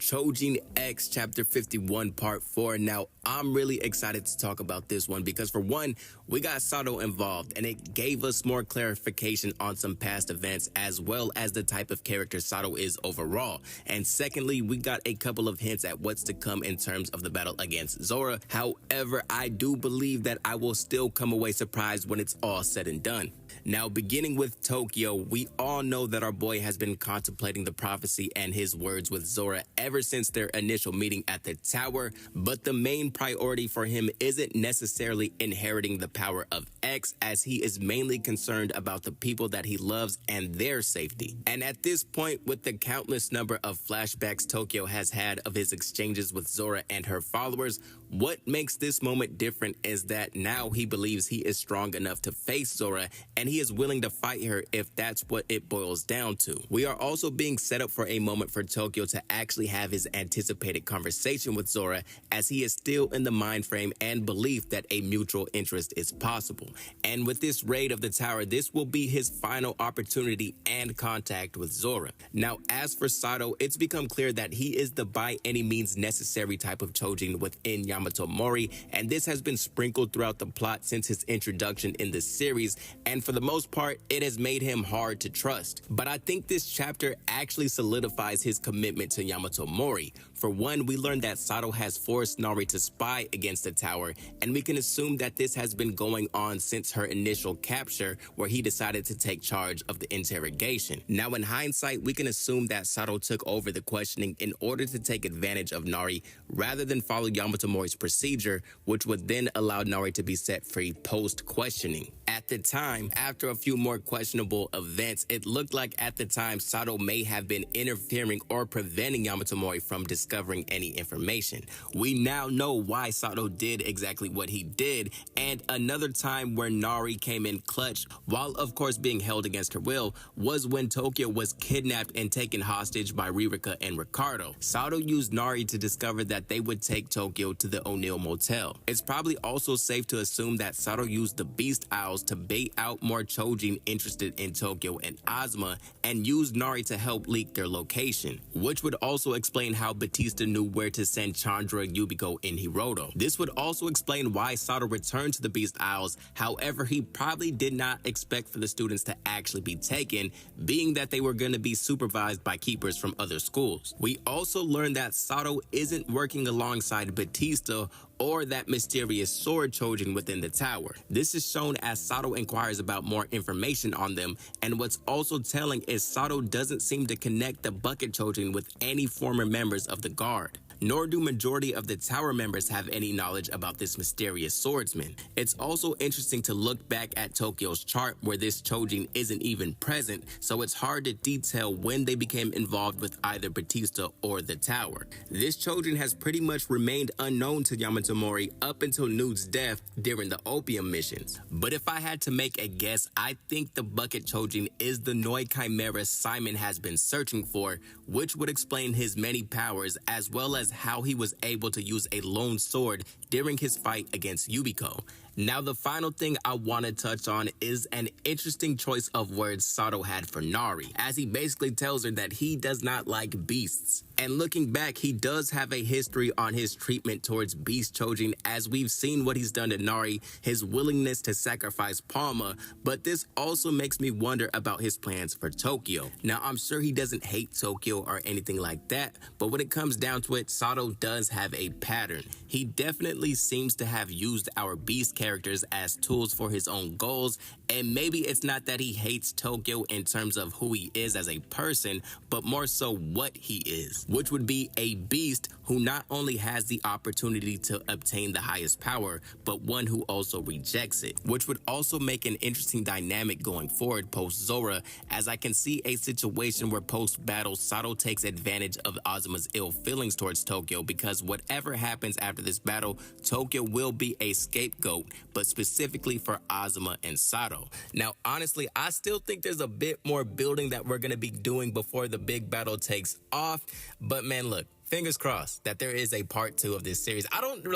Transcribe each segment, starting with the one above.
Choujin X Chapter 51 Part 4. Now, I'm really excited to talk about this one because, for one, we got Sato involved, and it gave us more clarification on some past events as well as the type of character Sato is overall. And secondly, we got a couple of hints at what's to come in terms of the battle against Zora. However, I do believe that I will still come away surprised when it's all said and done. Now, beginning with TOKIO, we all know that our boy has been contemplating the prophecy and his words with Zora ever since their initial meeting at the tower, but the main priority for him isn't necessarily inheriting the power of X, as he is mainly concerned about the people that he loves and their safety. And at this point, with the countless number of flashbacks TOKIO has had of his exchanges with Zora and her followers, what makes this moment different is that now he believes he is strong enough to face Zora, and he is willing to fight her if that's what it boils down to. We are also being set up for a moment for TOKIO to actually have his anticipated conversation with Zora, as he is still in the mind frame and belief that a mutual interest is possible. And with this raid of the tower, this will be his final opportunity and contact with Zora. Now, as for Sato, it's become clear that he is the by any means necessary type of Choujin within Yamato Mori, and this has been sprinkled throughout the plot since his introduction in the series, and for the most part, it has made him hard to trust. But I think this chapter actually solidifies his commitment to Yamato Mori. For one, we learned that Sato has forced Nari to spy against the tower, and we can assume that this has been going on since her initial capture, where he decided to take charge of the interrogation. Now, in hindsight, we can assume that Sato took over the questioning in order to take advantage of Nari rather than follow Yamato Mori's procedure, which would then allow Nari to be set free post-questioning. At the time, after a few more questionable events, it looked like at the time Sato may have been interfering or preventing Yamato Mori from discovering any information. We now know why Sato did exactly what he did, and another time where Nari came in clutch, while of course being held against her will, was when TOKIO was kidnapped and taken hostage by Ririka and Ricardo. Sato used Nari to discover that they would take TOKIO to the O'Neill Motel. It's probably also safe to assume that Sato used the Beast Owls to bait out more Choujin interested in TOKIO and Ozma, and used Nari to help leak their location, which would also explain how Batista knew where to send Chandra, Yubiko, and Hiroto. This would also explain why Sato returned to the Beast Owls. However, he probably did not expect for the students to actually be taken, being that they were going to be supervised by keepers from other schools. We also learned that Sato isn't working alongside Batista or that mysterious sword Choujin within the tower. This is shown as Sato inquires about more information on them, and what's also telling is Sato doesn't seem to connect the bucket Choujin with any former members of the guard. Nor do majority of the tower members have any knowledge about this mysterious swordsman. It's also interesting to look back at TOKIO's chart where this Choujin isn't even present, so it's hard to detail when they became involved with either Batista or the tower. This Choujin has pretty much remained unknown to Yamato Mori up until Nude's death during the opium missions. But if I had to make a guess, I think the bucket Choujin is the Noi Chimera Simon has been searching for, which would explain his many powers as well as how he was able to use a lone sword during his fight against Yubiko. Now, the final thing I want to touch on is an interesting choice of words Sato had for Nari, as he basically tells her that he does not like beasts. And looking back, he does have a history on his treatment towards Beast Choujin, as we've seen what he's done to Nari, his willingness to sacrifice Palma, but this also makes me wonder about his plans for TOKIO. Now, I'm sure he doesn't hate TOKIO or anything like that, but when it comes down to it, Sato does have a pattern. He definitely seems to have used our Beast characters as tools for his own goals, and maybe it's not that he hates TOKIO in terms of who he is as a person, but more so what he is, which would be a beast who not only has the opportunity to obtain the highest power, but one who also rejects it, which would also make an interesting dynamic going forward post-Zora, as I can see a situation where post-battle Sato takes advantage of Ozma's ill feelings towards TOKIO, because whatever happens after this battle, TOKIO will be a scapegoat, but specifically for Ozma and Sato. Now, honestly, I still think there's a bit more building that we're going to be doing before the big battle takes off, but man, look, fingers crossed that there is a part 2 of this series.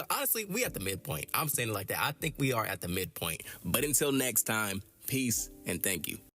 Honestly, we at the midpoint. I'm saying it like that. I think we are at the midpoint. But until next time, peace and thank you.